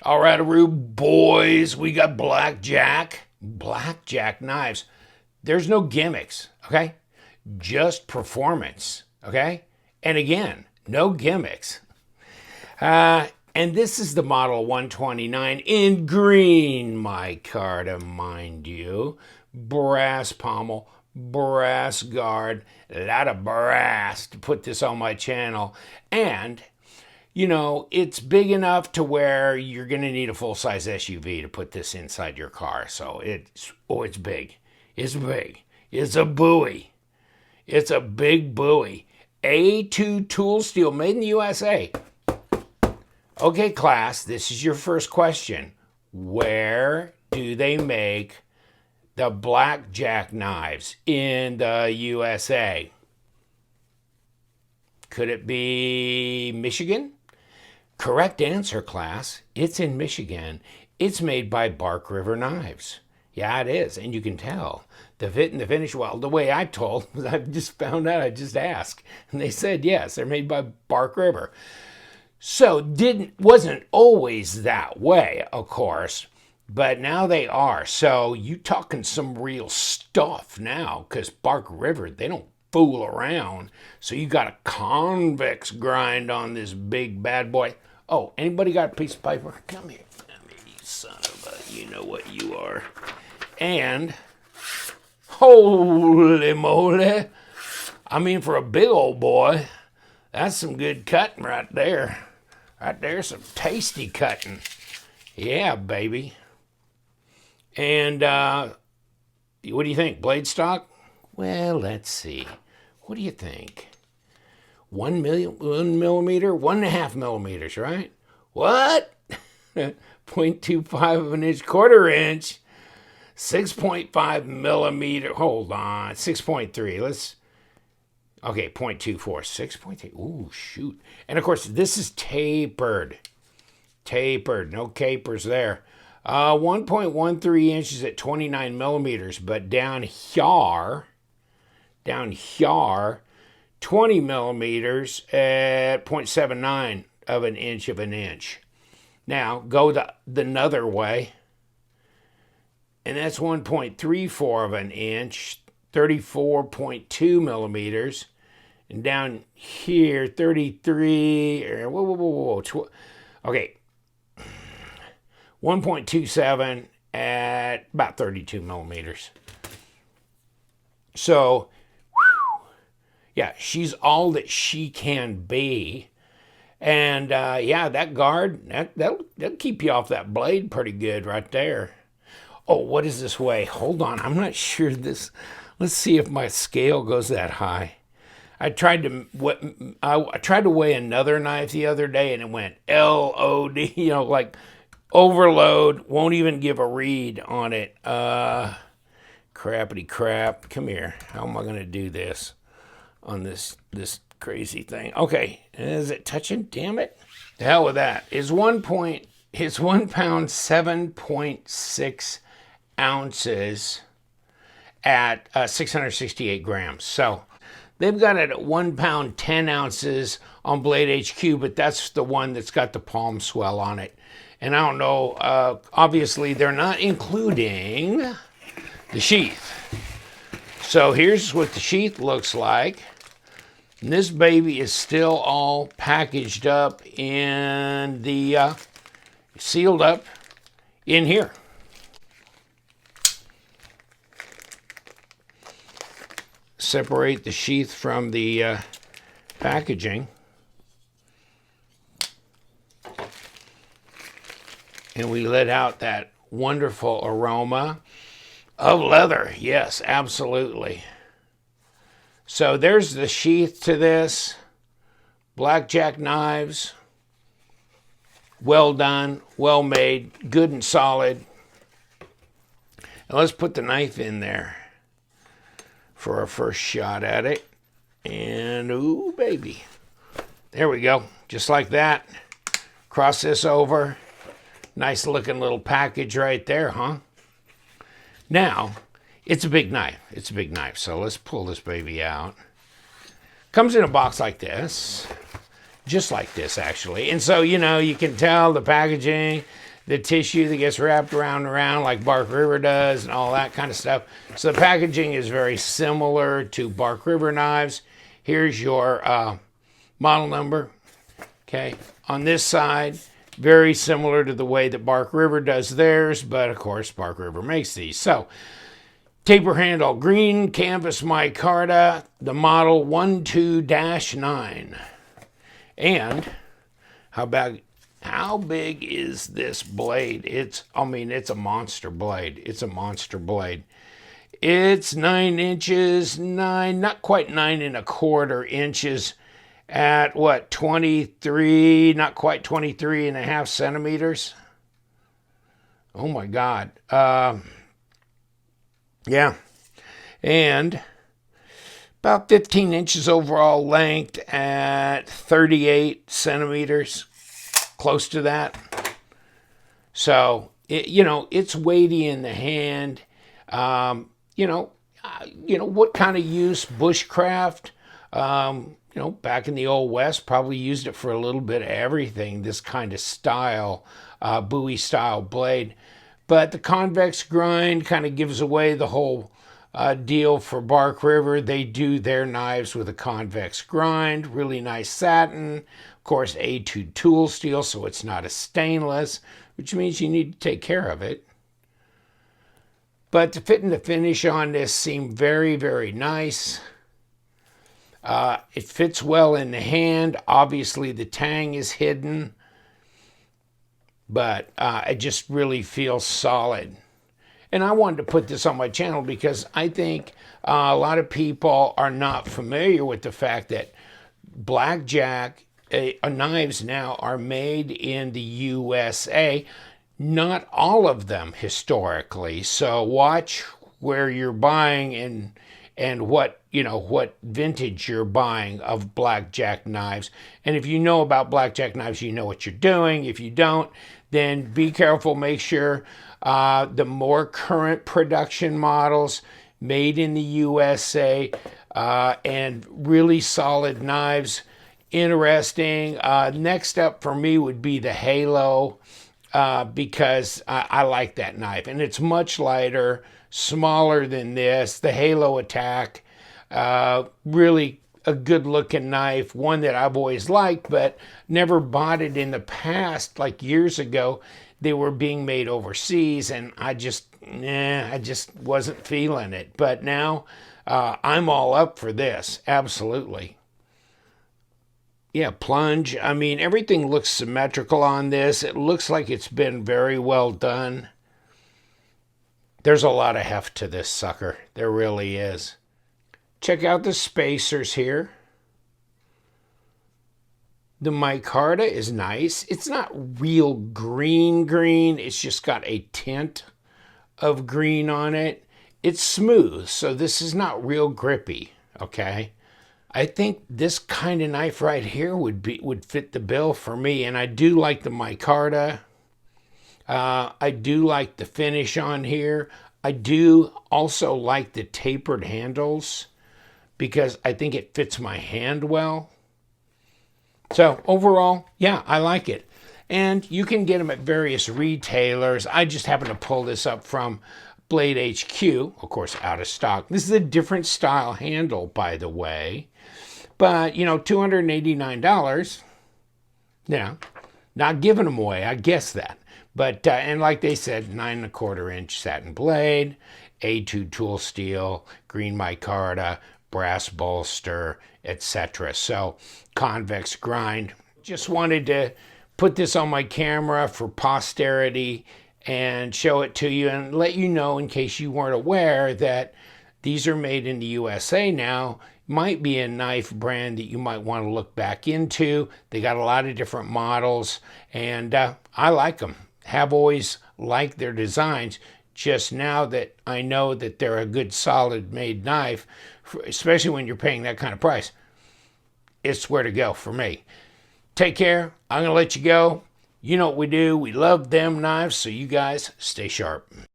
All right, boys, we got BlackJack knives. There's no gimmicks, okay? Just performance, okay? And again, no gimmicks. And this is the Model 129 in green micarta, mind you. Brass pommel, brass guard, a lot of brass to put this on my channel. And you know, it's big enough to where you're going to need a full-size SUV to put this inside your car. So it's big. It's big. It's a Bowie. It's a big Bowie. A2 tool steel made in the USA. Okay, class, this is your first question. Where do they make the BlackJack knives in the USA? Could it be Michigan? Correct answer, class. It's in Michigan. It's made by Bark River Knives. Yeah, it is. And you can tell the fit and the finish. Well, the way I told, I've just found out, I just asked. And they said, yes, they're made by Bark River. So wasn't always that way, of course. But now they are. So you talking some real stuff now, because Bark River, they don't fool around. So you got a convex grind on this big bad boy. Oh, anybody got a piece of paper? Come here, you son of a, you know what you are. And holy moly, I mean, for a big old boy, that's some good cutting right there. Right there, some tasty cutting. Yeah, baby. And what do you think, blade stock? Well, let's see. What do you think? 1 millimeter, 1.5 millimeters, right? What? 0.25 of an inch, quarter inch, 6.5 millimeter. Hold on, 6.3. Okay, 0.24, 6.3. Ooh, shoot. And of course, this is tapered. Tapered, no capers there. 1.13 inches at 29 millimeters, but down here, 20 millimeters at 0.79 of an inch. Now, go the other way, and that's 1.34 of an inch, 34.2 millimeters. And down here, 33, okay, 1.27 at about 32 millimeters. So, yeah, she's all that she can be. And yeah, that guard, that'll keep you off that blade pretty good right there. Oh, what is this weigh? Hold on, I'm not sure this. Let's see if my scale goes that high. I tried to weigh another knife the other day, and it went LOD, you know, like overload, won't even give a read on it. Crappity crap. Come here. How am I going to do this on this crazy thing? Okay, is it touching? Damn it. The hell with that. Is 1 pound 7.6 ounces at 668 grams. So they've got it at 1 pound 10 ounces on Blade HQ, but that's the one that's got the palm swell on it. And I don't know, obviously they're not including the sheath. So here's what the sheath looks like. And this baby is still all packaged up in the, sealed up in here. Separate the sheath from the packaging. And we let out that wonderful aroma of leather. Yes, absolutely. So there's the sheath to this. BlackJack knives. Well done, well made, good and solid. And let's put the knife in there for our first shot at it. And ooh, baby. There we go. Just like that. Cross this over. Nice looking little package right there, huh? Now, it's a big knife. It's a big knife. So let's pull this baby out. Comes in a box like this. just like this actually. And so, you know, you can tell the packaging, the tissue that gets wrapped around and around like Bark River does and all that kind of stuff. So the packaging is very similar to Bark River knives. Here's your model number, okay? On this side, very similar to the way that Bark River does theirs, but of course Bark River makes these. So, taper handle, green canvas micarta, the model 12-9. And how big is this blade? It's a monster blade. It's a monster blade. It's 9 inches, not quite 9¼ inches at what, 23, not quite 23.5 centimeters. Oh my God. Yeah. And about 15 inches overall length at 38 centimeters. Close to that. So, it's weighty in the hand. What kind of use? Bushcraft. Back in the Old West, probably used it for a little bit of everything, this kind of style, Bowie style blade. But the convex grind kind of gives away the whole deal for Bark River. They do their knives with a convex grind, really nice satin. Of course, A2 tool steel, so it's not a stainless, which means you need to take care of it. But the fit and the finish on this seem very, very nice. It fits well in the hand. Obviously, the tang is hidden, but it just really feels solid. And I wanted to put this on my channel because I think a lot of people are not familiar with the fact that BlackJack knives now are made in the USA. Not all of them historically. So watch where you're buying and what vintage you're buying of BlackJack knives. And if you know about BlackJack knives, you know what you're doing. If you don't, then be careful. Make sure the more current production models made in the USA and really solid knives. Interesting. Next up for me would be the Halo because I like that knife. And it's much lighter, smaller than this. The Halo Attack. Really a good looking knife, one that I've always liked, but never bought it in the past. Like years ago, they were being made overseas and I just wasn't feeling it. But now I'm all up for this, absolutely. Yeah, plunge. I mean, everything looks symmetrical on this. It looks like it's been very well done. There's a lot of heft to this sucker. There really is. Check out the spacers here. The micarta is nice. It's not real green. It's just got a tint of green on it. It's smooth, so this is not real grippy, okay? I think this kind of knife right here would fit the bill for me, and I do like the micarta. I do like the finish on here. I do also like the tapered handles because I think it fits my hand well. So overall, yeah, I like it. And you can get them at various retailers. I just happen to pull this up from Blade HQ, of course, out of stock. This is a different style handle, by the way. But, $289, not giving them away, I guess that. But, and like they said, 9¼ inch satin blade, A2 tool steel, green micarta, brass bolster, etc. So, convex grind. Just wanted to put this on my camera for posterity and show it to you and let you know, in case you weren't aware, that these are made in the USA now. Might be a knife brand that you might want to look back into. They got a lot of different models, and I like them. Have always liked their designs. Just now that I know that they're a good, solid made knife, especially when you're paying that kind of price, it's where to go for me. Take care. I'm going to let you go. You know what we do. We love them knives, so you guys stay sharp.